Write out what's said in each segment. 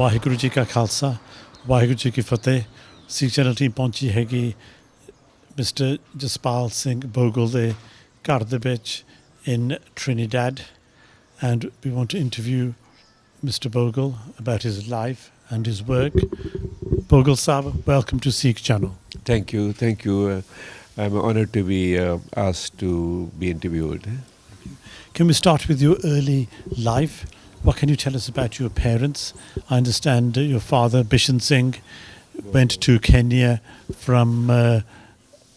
ਵਾਹਿਗੁਰੂ ਜੀ ਕਾ ਖਾਲਸਾ ਵਾਹਿਗੁਰੂ ਜੀ ਕੀ ਫਤਿਹ ਸਿੱਖ channel team ਪਹੁੰਚੀ ਹੈਗੀ ਮਿਸਟਰ ਜਸਪਾਲ ਸਿੰਘ ਬੋਗਲ ਦੇ ਘਰ ਦੇ ਵਿੱਚ in Trinidad, and we want to interview Mr. Bogle about his life and his work. Bogle Sahib, welcome to Sikh Channel. Thank you. I'm honored to be asked to be interviewed. Can we start with your early life? What can you tell us about your parents? I understand your father, Bishan Singh, went to Kenya from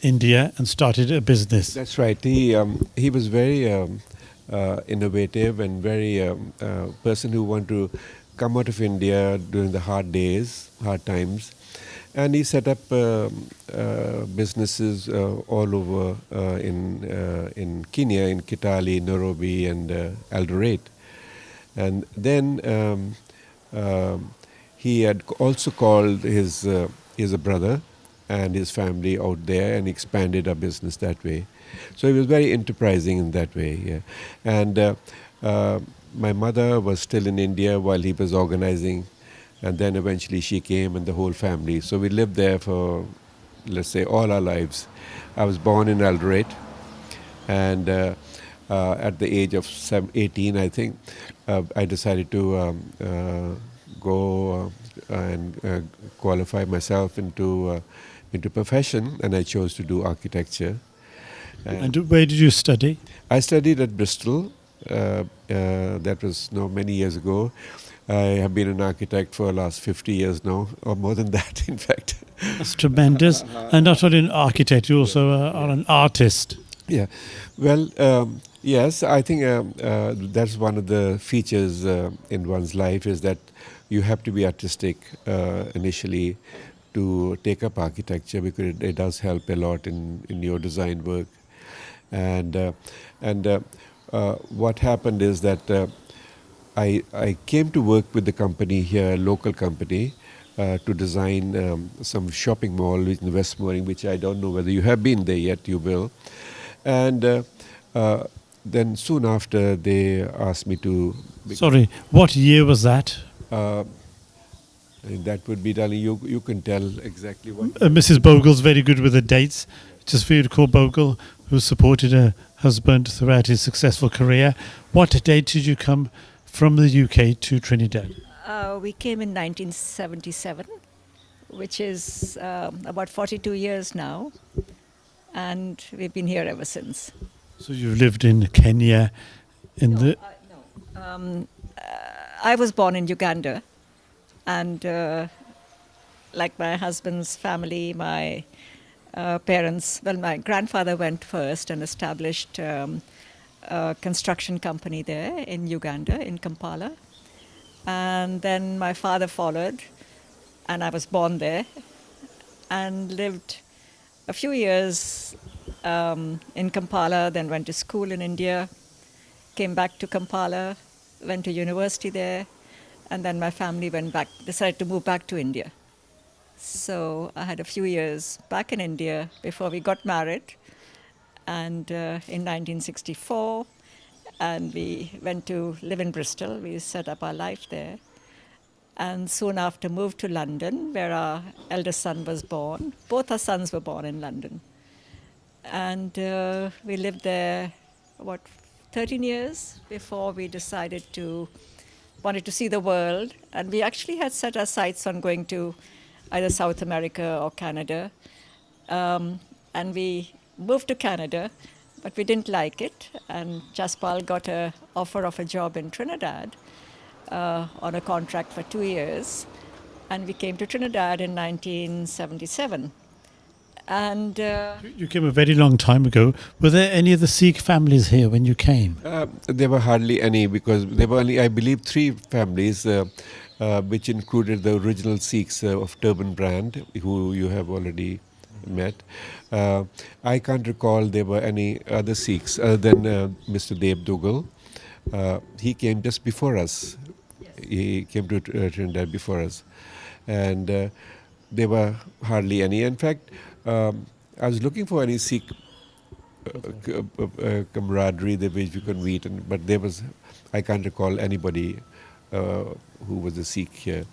India and started a business. That's right. He was very innovative and very person who wanted to come out of India during the hard times, and he set up businesses all over in Kenya, in Kitale, Nairobi, and Eldoret. And then he had also called his brother and his family out there and expanded our business that way. So he was very enterprising in that way. Yeah. And my mother was still in India while he was organizing, and then eventually she came and the whole family. So we lived there for, let's say, all our lives. I was born in Eldoret, and at the age of 18, I think, I decided to go and qualify myself into profession, and I chose to do architecture. And where did you study? I studied at Bristol. That was many years ago. I have been an architect for the last 50 years now, or more than that, in fact. That's tremendous. And not only an architect, you also are an artist. Yeah. Well, yes, I think that's one of the features in one's life, is that you have to be artistic initially to take up architecture, because it does help a lot in your design work. And what happened is that I came to work with the company here, a local company, to design some shopping mall in West Mooring, which I don't know whether you have been there yet. You will. And then soon after, they asked me to... Sorry, what year was that? That would be, darling, you can tell exactly what... Mrs. Bogle's very good with the dates. Just for you to call Bogle, who supported her husband throughout his successful career. What date did you come from the UK to Trinidad? We came in 1977, which is about 42 years now, and we've been here ever since. So you've lived in Kenya, I was born in Uganda, and like my husband's family, my parents, well, my grandfather went first and established a construction company there in Uganda, in Kampala. And then my father followed, and I was born there and lived a few years in Kampala, then went to school in India, came back to Kampala, went to university there, and then my family decided to move back to India. So I had a few years back in India before we got married, and in 1964, and we went to live in Bristol. We set up our life there, and soon after moved to London, where our eldest son was born. Both our sons were born in London, and we lived there, 13 years before we wanted to see the world, and we actually had set our sights on going to either South America or Canada, and we moved to Canada, but we didn't like it, and Jaspal got an offer of a job in Trinidad on a contract for 2 years, and we came to Trinidad in 1977. And you came a very long time ago. Were there any of the Sikh families here when you came? There were hardly any, because there were only, I believe, 3 families, which included the original Sikhs of Turban Brand, who you have already met. I can't recall there were any other Sikhs other than Mr. Deb Dougal. He came just before us. Yes. He came to Trinidad before us. And there were hardly any. In fact, I was looking for any Sikh camaraderie which we could meet, but there was, I can't recall anybody who was a Sikh here.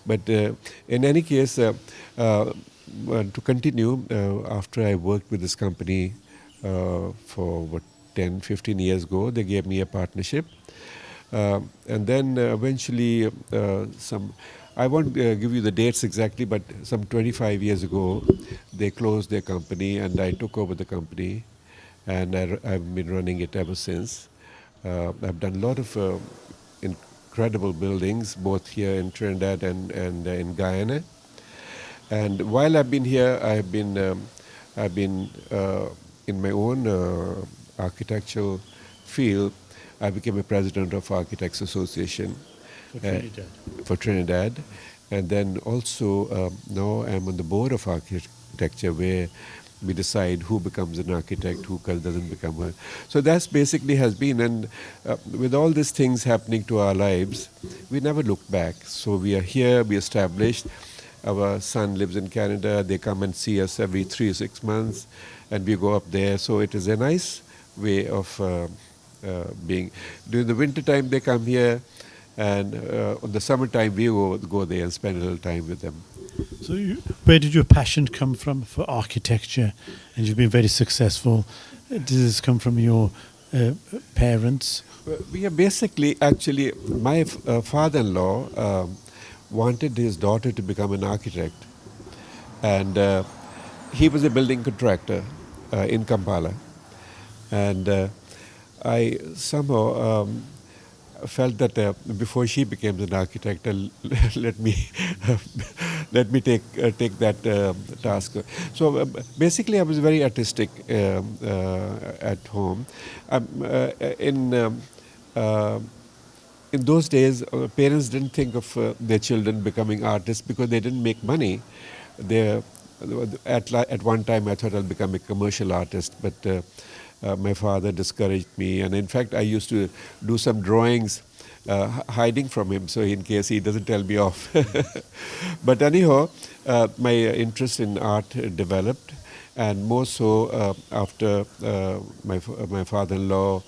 But in any case, to continue, after I worked with this company for 10, 15 years ago, they gave me a partnership. And then eventually I won't give you the dates exactly, but some 25 years ago, they closed their company and I took over the company, and I've been running it ever since. I've done a lot of incredible buildings, both here in Trinidad and in Guyana. And while I've been here, I've been in my own architectural field. I became a president of Architects Association for Trinidad, and then also now I'm on the board of architecture, where we decide who becomes an architect, who doesn't become one. So that's basically has been, and with all these things happening to our lives, we never looked back. So we are here, we established. Our son lives in Canada. They come and see us every 3 or 6 months, and we go up there. So it is a nice way of being. During the winter time, they come here, and on the summertime, we go there and spend a little time with them. So where did your passion come from for architecture? And you've been very successful. Did this come from your parents? We are basically, actually, my father-in-law wanted his daughter to become an architect. And he was a building contractor in Kampala. And I somehow felt that before she became an architect, let me take that task. So basically, I was very artistic at home. In those days, parents didn't think of their children becoming artists because they didn't make money. At one time, I thought I'll become a commercial artist, but my father discouraged me. And in fact, I used to do some drawings hiding from him, so in case he doesn't tell me off. But anyhow, my interest in art developed, and more so after my father-in-law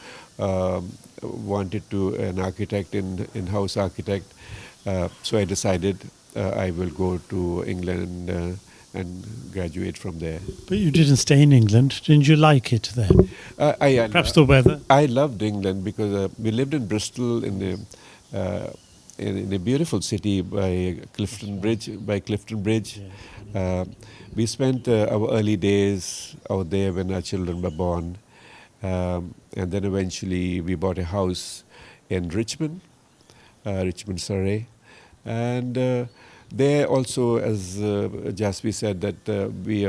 wanted to an architect, in-house architect. So I decided I will go to England and graduate from there. But you didn't stay in England. Didn't you like it there? Perhaps the weather? I loved England because we lived in Bristol in a beautiful city by Clifton Bridge. We spent our early days out there when our children were born. And then eventually we bought a house in Richmond, Surrey. And there also, as Jaspi said, that we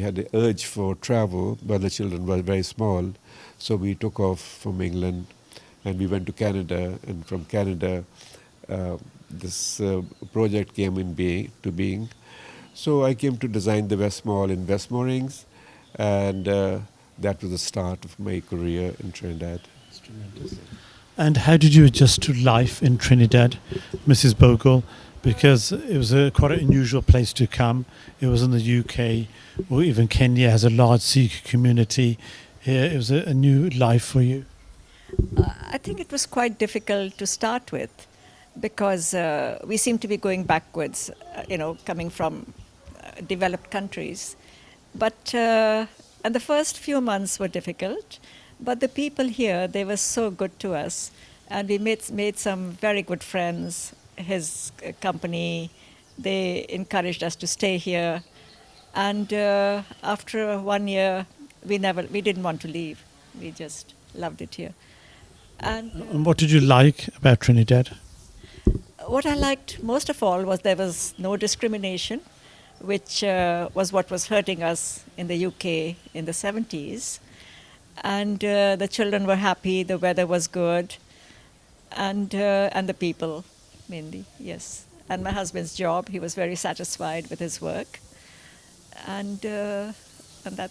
had the urge for travel, but the children were very small. So we took off from England and we went to Canada. And from Canada, this project came into being. So I came to design the West Mall in West Moorings, and that was the start of my career in Trinidad. It's tremendous. And how did you adjust to life in Trinidad, Mrs. Bogle? Because it was quite an unusual place to come. It was in the UK, or even Kenya has a large Sikh community. Here, it was a new life for you. I think it was quite difficult to start with, because we seem to be going backwards, coming from developed countries. But and the first few months were difficult, but the people here, they were so good to us, and we made some very good friends. His company, they encouraged us to stay here, and after 1 year, we didn't want to leave. We just loved it here. And what did you like about Trinidad? What I liked most of all was there was no discrimination, which was what was hurting us in the UK in the 70s. And the children were happy, the weather was good, and the people mainly, yes. And my husband's job, he was very satisfied with his work, and that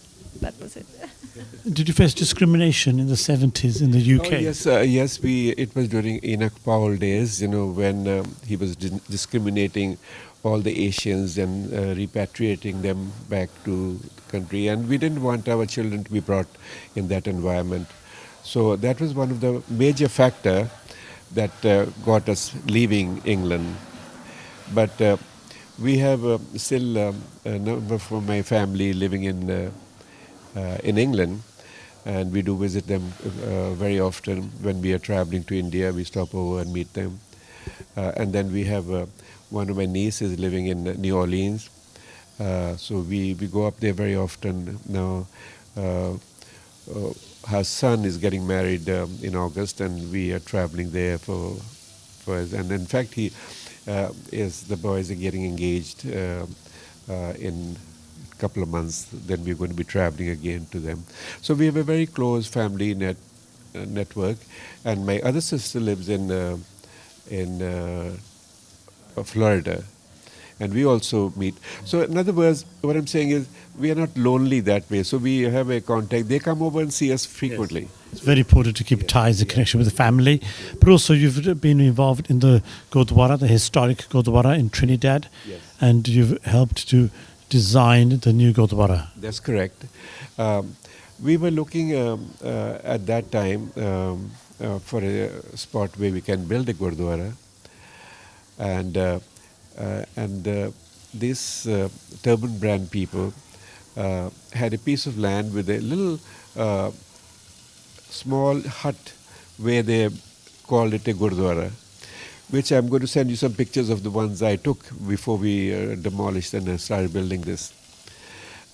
was it. Did you face discrimination in the 70s in the UK? Oh, yes. It was during Enoch Powell days, when he was discriminating all the Asians and repatriating them back to the country. And we didn't want our children to be brought in that environment. So that was one of the major factor that got us leaving England. But we have still a number from my family living in England, and we do visit them very often. When we are traveling to India, we stop over and meet them. And then we have one of my nieces living in New Orleans, so we go up there very often now. Her son is getting married in August, and we are traveling there and in fact the boys are getting engaged in a couple of months. Then we're going to be traveling again to them. So we have a very close family network, and my other sister lives in Florida, and we also meet. So in other words, what I'm saying is we are not lonely that way. So we have a contact. They come over and see us frequently. Yes. It's very important to keep ties and connection with the family. But also you've been involved in the Goldwater, the historic Goldwater in Trinidad. Yes. And you've helped to design the new Goldwater. That's correct. We were looking at that time for a spot where we can build a Gurdwara. And these Turban brand people had a piece of land with a little small hut where they called it a Gurdwara, which I'm going to send you some pictures of the ones I took before we demolished and started building this.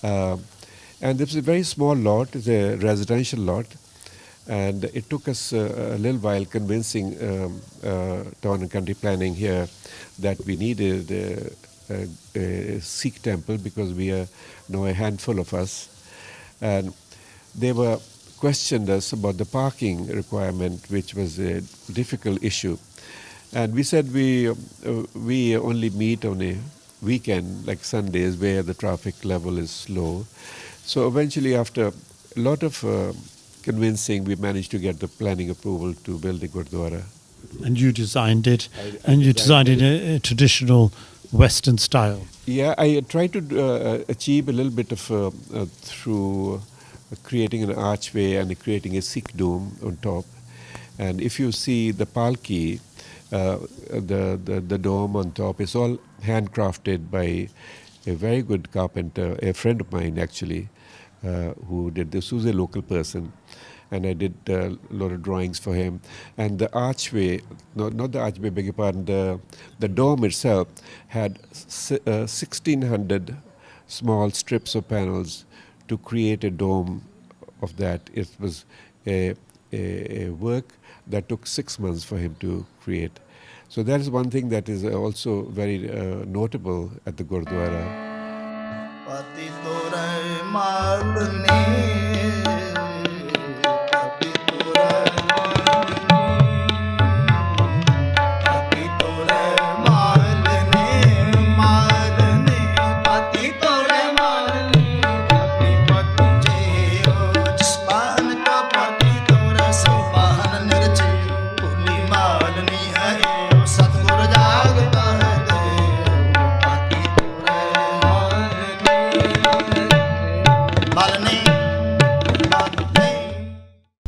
And this is a very small lot. It's a residential lot. And it took us a little while convincing town and country planning here that we needed a Sikh temple because we are now a handful of us. And they were questioned us about the parking requirement, which was a difficult issue. And we said we only meet on a weekend, like Sundays, where the traffic level is low. So eventually, after a lot of convincing, we managed to get the planning approval to build the Gurdwara. And you designed it, you designed it in a traditional Western style. Yeah, I tried to achieve a little bit of through creating an archway and creating a Sikh dome on top. And if you see the palki, the dome on top is all handcrafted by a very good carpenter, a friend of mine actually, who did this. Who's a local person, and I did a lot of drawings for him. And the archway, not the archway, beg your pardon, the dome itself had 1,600 small strips of panels to create a dome of that. It was a work that took 6 months for him to create. So that is one thing that is also very notable at the Gurdwara.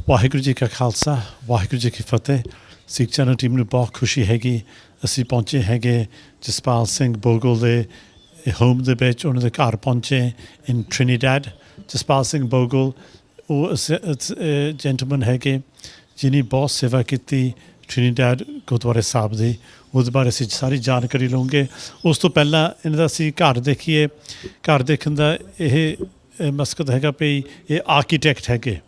Waheguru ji ਕਾ ਖਾਲਸਾ ਵਾਹਿਗੁਰੂ ਜੀ ਕੀ ਫਤਿਹ ਸਿੱਖ channel team ਨੂੰ ਬਹੁਤ ਖੁਸ਼ੀ ਹੈਗੀ ਅਸੀਂ ਪਹੁੰਚੇ ਹੈਗੇ ਜਸਪਾਲ ਸਿੰਘ ਬੋਗਲ ਦੇ home ਦੇ ਵਿੱਚ ਉਹਨਾਂ ਦੇ ਘਰ ਪਹੁੰਚੇ ਇਨ ਟ੍ਰਿਨੀਡੈਡ ਜਸਪਾਲ ਸਿੰਘ ਬੋਗਲ ਉਹ ਜੈਂਟਲਮੈਨ ਹੈਗੇ ਜਿਨੀ ਬਹੁਤ ਸੇਵਾ ਕੀਤੀ ਟ੍ਰਿਨੀਡੈਡ ਗੁਰਦੁਆਰੇ ਸਾਹਿਬ ਦੀ ਉਹਦੇ ਬਾਰੇ ਅਸੀਂ ਸਾਰੀ ਜਾਣਕਾਰੀ ਲਵਾਂਗੇ ਉਸ ਤੋਂ ਪਹਿਲਾਂ ਇਹਨਾਂ ਦਾ ਅਸੀਂ ਘਰ ਦੇਖੀਏ ਘਰ ਦੇਖਣ ਦਾ ਇਹ ਮਕਸਦ ਹੈਗਾ ਵੀ ਇਹ ਆਰਕੀਟੈਕਟ ਹੈਗੇ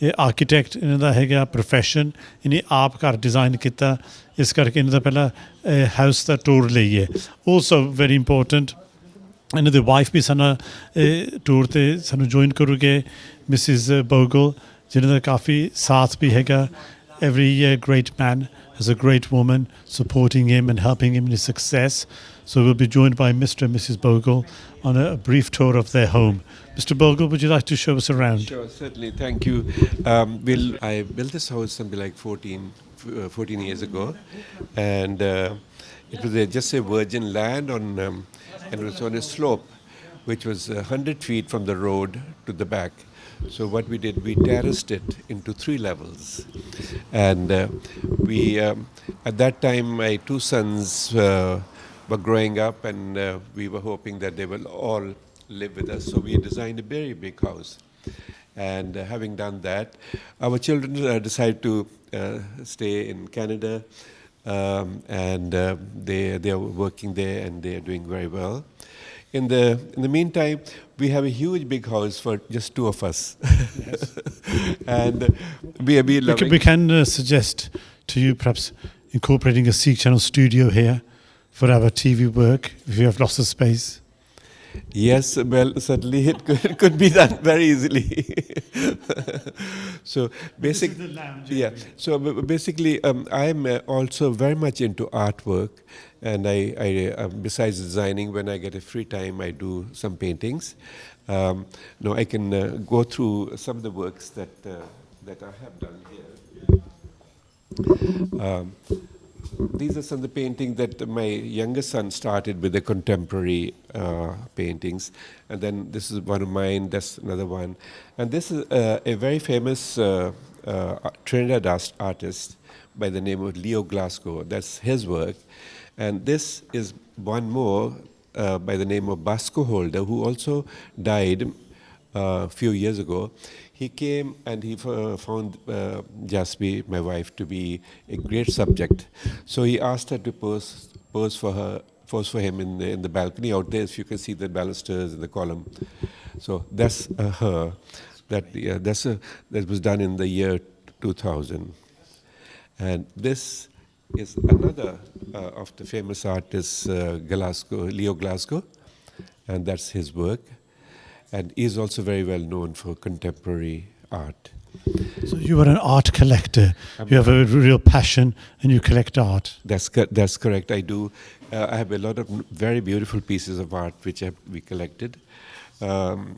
ਇਹ ਆਰਕੀਟੈਕਟ ਇਹਨਾਂ ਦਾ ਹੈਗਾ ਪ੍ਰੋਫੈਸ਼ਨ ਇਹਨੇ ਆਪ ਘਰ ਡਿਜ਼ਾਈਨ ਕੀਤਾ ਇਸ ਕਰਕੇ ਇਹਨਾਂ ਦਾ ਪਹਿਲਾਂ ਹਾਊਸ ਦਾ ਟੂਰ ਲਈਏ ਆਲਸੋ ਵੈਰੀ ਇੰਪੋਰਟੈਂਟ ਇਹਨਾਂ ਦੇ ਵਾਈਫ ਵੀ ਸਾਨੂੰ ਟੂਰ 'ਤੇ ਸਾਨੂੰ ਜੁਆਇਨ ਕਰੂਗੇ ਮਿਸਿਸ ਬੋਗਲ ਜਿਹਨਾਂ ਦਾ ਕਾਫੀ ਸਾਥ ਵੀ ਹੈਗਾ every great man has a great woman supporting him and helping him in his success. So we'll be joined by Mr. and Mrs. Bogle on a brief tour of their home. Mr. Bogle, would you like to show us around? Sure, certainly. Thank you. I built this house something like 14 years ago, and it was just a virgin land and it was on a slope, which was 100 feet from the road to the back. So what we did, we terraced it into 3 levels. And we, at that time, my 2 sons were growing up, and we were hoping that they will all live with us. So we designed a very big house. And having done that, our children decided to stay in Canada, and they are working there, and they are doing very well. In the meantime, we have a huge big house for just 2 of us. Yes. And we loving. We can suggest to you perhaps incorporating a Sikh channel studio here for our TV work if you have lots of space. Yes, well, certainly it could be done very easily. So basically, yeah. So basically, I'm also very much into artwork, and I besides designing, when I get a free time, I do some paintings. Now I can go through some of the works that I have done here. These are some of the paintings that my youngest son started with, the contemporary paintings. And then this is one of mine, that's another one. And this is a very famous Trinidad artist by the name of Leo Glasgow. That's his work. And this is one more by the name of Basco Holder, who also died a few years ago. He came and he found Jaspi, my wife, to be a great subject. So he asked her to pose for him in the balcony out there. If you can see the balusters and the column. So that's her. That was done in the year 2000. And this is another of the famous artists, Leo Glasgow, and that's his work. And he's also very well known for contemporary art. So you are an art collector. You have a real passion, and you collect art. That's correct. I do. I have a lot of very beautiful pieces of art which we collected. Any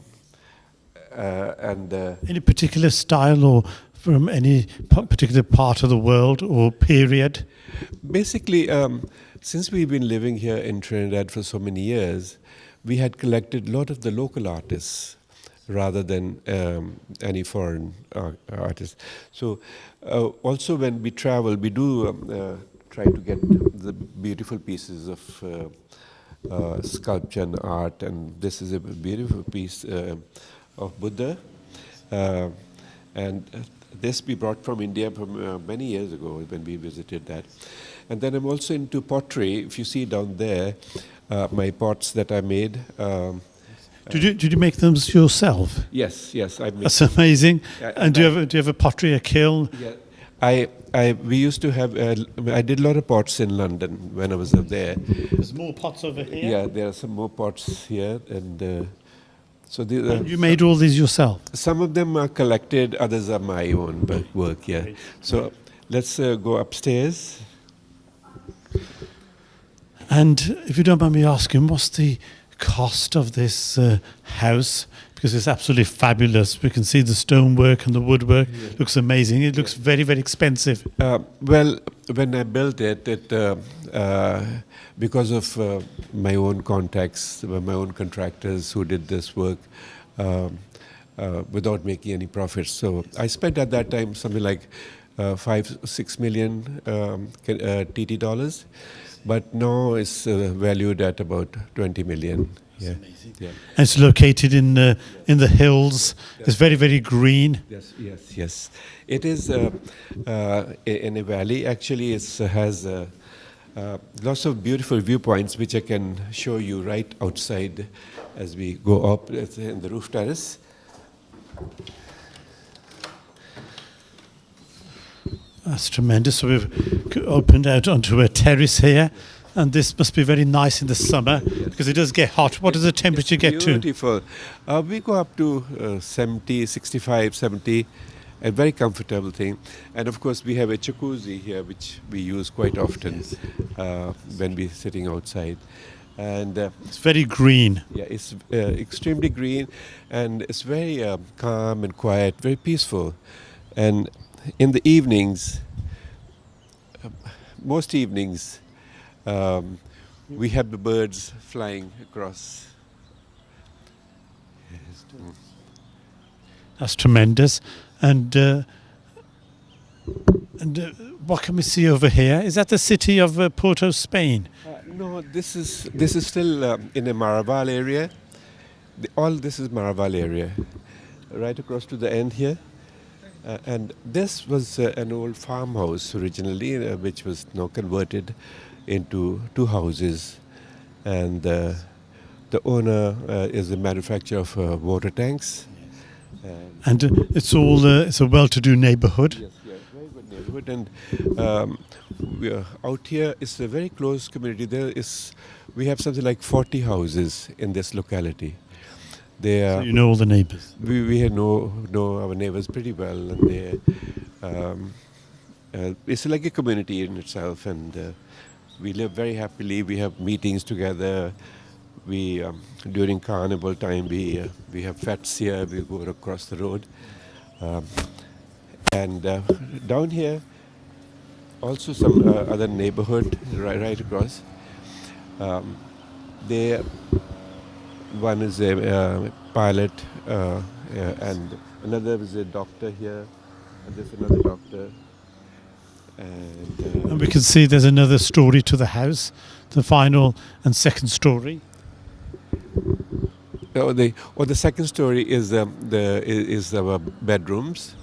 particular style, or from any particular part of the world or period? Basically, since we've been living here in Trinidad for so many years, we had collected a lot of the local artists rather than any foreign artists. So also when we travel, we do try to get the beautiful pieces of sculpture and art. And this is a beautiful piece of Buddha. And this we brought from India from many years ago when we visited that. And then I'm also into pottery. If you see down there, my pots that I made. Did you make them yourself? Yes, I made. That's amazing. And do you have a pottery, a kiln? Yeah, we used to have. I did a lot of pots in London when I was there. There's more pots over here. Yeah, there are some more pots here, and so you made all these yourself. Some of them are collected, others are my own work. Yeah. So let's go upstairs. And if you don't mind me asking, what's the cost of this house? Because it's absolutely fabulous. We can see the stonework and the woodwork. Yeah. Looks amazing. It looks very, very expensive. Well, when I built it because of my own contacts, my own contractors who did this work without making any profits. So I spent at that time something like 5-6 million TT dollars. But now it's valued at about 20 million. Yeah. Amazing. Yeah. And it's located in the hills. Yes. It's very, very green. Yes. It is in a valley. Actually, it has lots of beautiful viewpoints, which I can show you right outside as we go up in the roof terrace. That's tremendous. So we've opened out onto a terrace here, and this must be very nice in the summer because it does get hot. What does the temperature get to? Beautiful. We go up to 70, 65, 70, a very comfortable thing. And of course, we have a jacuzzi here, which we use quite often when we're sitting outside. And it's very green. Yeah, it's extremely green, and it's very calm and quiet, very peaceful. And in the evenings, most evenings, we have the birds flying across. That's tremendous. And what can we see over here? Is that the city of Porto, Spain? No, this is still in the Maraval area. All this is Maraval area, right across to the end here. And this was an old farmhouse originally, which was now converted into 2 houses. And the owner is a manufacturer of water tanks. And it's a well-to-do neighborhood. Yes, yeah, very good neighborhood. And we are out here is a very close community. We have something like 40 houses in this locality. They So are, you know all the neighbors. we know our neighbors pretty well, and it's like a community in itself. And we live very happily. We have meetings together. We during carnival time we have fetes here. We go across the road, and down here also some other neighborhood right across. They One is a pilot, and another is a doctor here, and there's another doctor. And we can see there's another story to the house, the final and second story. The second story is our bedrooms.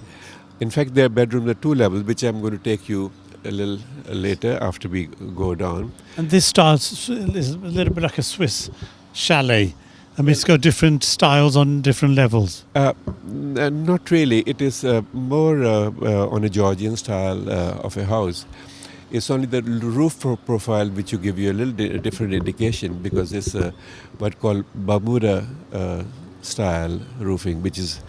In fact, there are bedrooms at 2 levels, which I'm going to take you a little later after we go down. And this starts is a little bit like a Swiss chalet. I mean, it's got different styles on different levels. Not really. It is more on a Georgian style of a house. It's only the roof profile which will give you a little different indication, because it's what called Bermuda style roofing, which is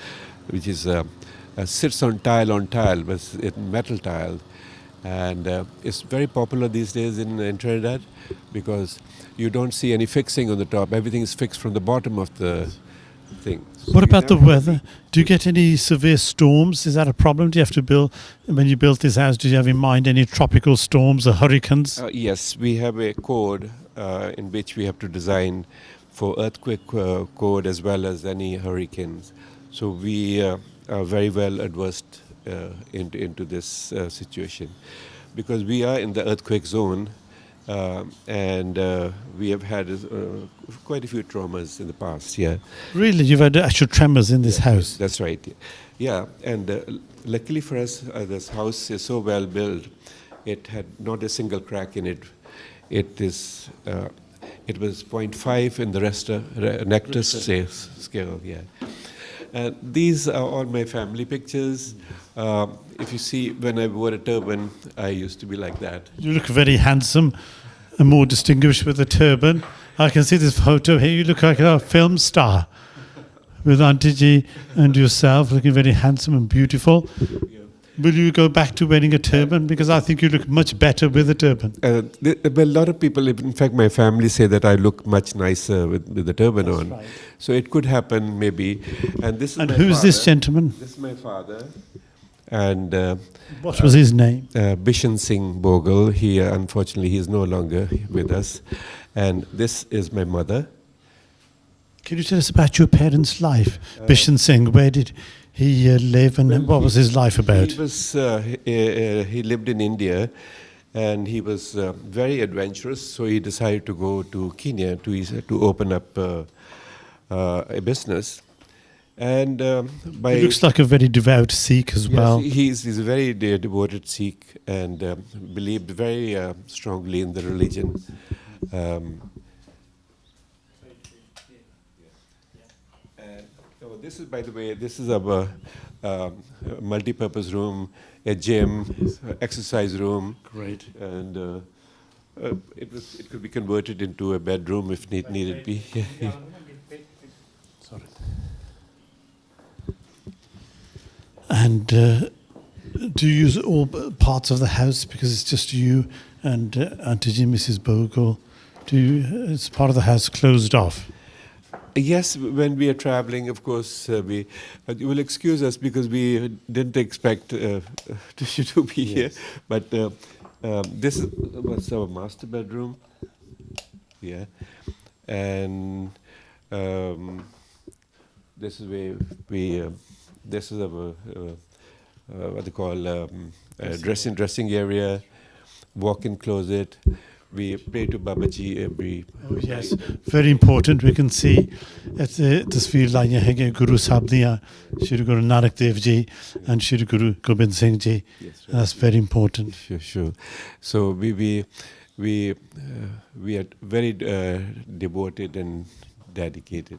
sits on tile, but it's metal tile, and it's very popular these days in Trinidad, because you don't see any fixing on the top. Everything is fixed from the bottom of the thing. What about the weather? Do you get any severe storms? Is that a problem? Do you have to build, when you built this house, did you have in mind any tropical storms or hurricanes? Yes, we have a code in which we have to design for earthquake code as well as any hurricanes. So we are very well adversed into this situation, because we are in the earthquake zone. And we have had quite a few traumas in the past. Yeah, Really, you've had actual tremors in this house. that's right. Yeah, and luckily for us, this house is so well built. It had not a single crack in it. It was 0.5 in the Richter scale. Yeah, and these are all my family pictures. If you see, when I wore a turban, I used to be like that. You look very handsome and more distinguished with a turban. I can see this photo here. You look like a film star with Auntie G and yourself looking very handsome and beautiful. Yeah. Will you go back to wearing a turban? Because I think you look much better with a turban. A lot of people, in fact, my family say that I look much nicer with the turban on. right. So it could happen, maybe. And this is And my who's this father. gentleman? This is my father. And What was his name? Bishan Singh Bogle. He unfortunately he is no longer with us. And this is my mother. Can you tell us about your parents' life? Bishan Singh, where did he live and what was his life about? He lived in India, and he was very adventurous. So he decided to go to Kenya to open up a business. And He looks like a very devout Sikh as well. Yes, he's a very devoted Sikh, and believed very strongly in the religion. This is, by the way, this is our multi-purpose room, a gym, exercise room. Great. And it could be converted into a bedroom if needed be. Sorry. And do you use all parts of the house because it's just you and Auntie G, Mrs. Bogle? Is part of the house closed off? Yes, when we are traveling, of course, you will excuse us because we didn't expect to be here. But this was our master bedroom. Yeah. And this is where we This is a what they call dressing area, walk-in closet. We pray to Babaji every Oh, yes, very important. We can see ਇੱਥੇ ਤਸਵੀਰ ਲਾਈਆਂ ਹੈਗੀਆਂ ਗੁਰੂ ਸਾਹਿਬ ਦੀਆਂ, Shri Guru Nanak Dev ji and Shri Guru Gobind Singh ji. Yes, That's very important. Sure. So we are very devoted and dedicated.